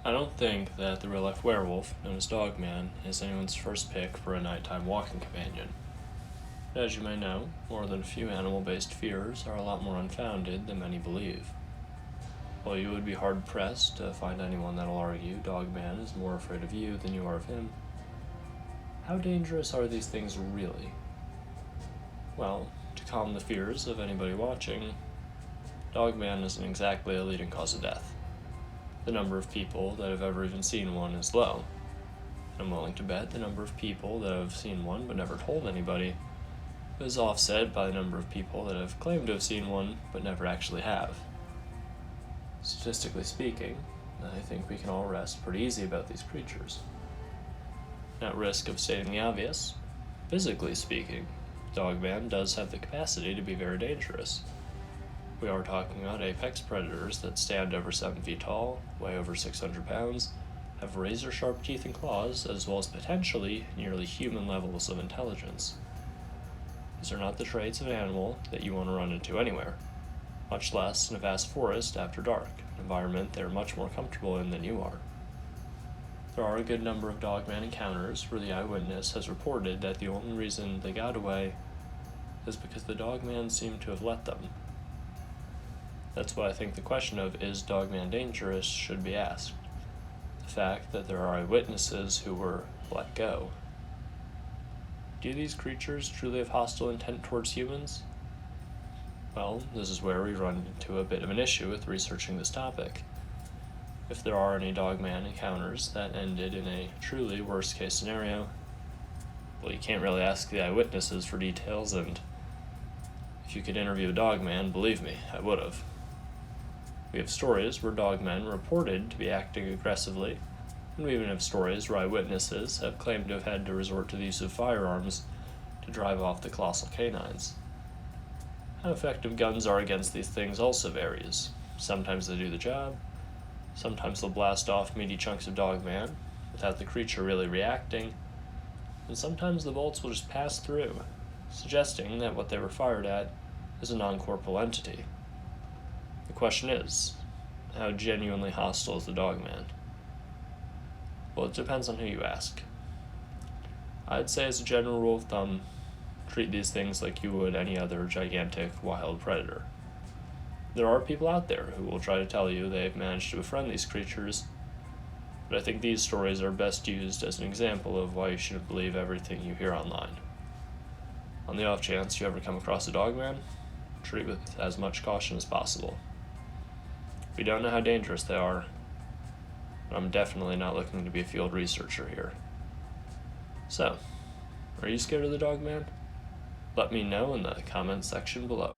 I don't think that the real-life werewolf, known as Dogman, is anyone's first pick for a nighttime walking companion. As you may know, more than a few animal-based fears are a lot more unfounded than many believe. While you would be hard-pressed to find anyone that'll argue Dogman is more afraid of you than you are of him, how dangerous are these things really? Well, to calm the fears of anybody watching, Dogman isn't exactly a leading cause of death. The number of people that have ever even seen one is low. I'm willing to bet the number of people that have seen one but never told anybody is offset by the number of people that have claimed to have seen one but never actually have. Statistically speaking, I think we can all rest pretty easy about these creatures. At risk of stating the obvious, physically speaking, Dogman does have the capacity to be very dangerous. We are talking about apex predators that stand over 7 feet tall, weigh over 600 pounds, have razor-sharp teeth and claws, as well as potentially nearly human levels of intelligence. These are not the traits of an animal that you want to run into anywhere, much less in a vast forest after dark, an environment they're much more comfortable in than you are. There are a good number of Dogman encounters where the eyewitness has reported that the only reason they got away is because the Dogman seemed to have let them. That's why I think the question of is Dogman dangerous should be asked. The fact that there are eyewitnesses who were let go. Do these creatures truly have hostile intent towards humans? Well, this is where we run into a bit of an issue with researching this topic. If there are any Dogman encounters that ended in a truly worst-case scenario, well, you can't really ask the eyewitnesses for details, and if you could interview a Dogman, believe me, I would have. We have stories where Dogmen were reported to be acting aggressively, and we even have stories where eyewitnesses have claimed to have had to resort to the use of firearms to drive off the colossal canines. How effective guns are against these things also varies. Sometimes they do the job, sometimes they'll blast off meaty chunks of Dogman without the creature really reacting, and sometimes the bolts will just pass through, suggesting that what they were fired at is a non-corporeal entity. The question is, how genuinely hostile is the Dogman? Well, it depends on who you ask. I'd say as a general rule of thumb, treat these things like you would any other gigantic wild predator. There are people out there who will try to tell you they've managed to befriend these creatures, but I think these stories are best used as an example of why you shouldn't believe everything you hear online. On the off chance you ever come across a Dogman, treat with as much caution as possible. We don't know how dangerous they are, but I'm definitely not looking to be a field researcher here. So, are you scared of the Dogman? Let me know in the comments section below.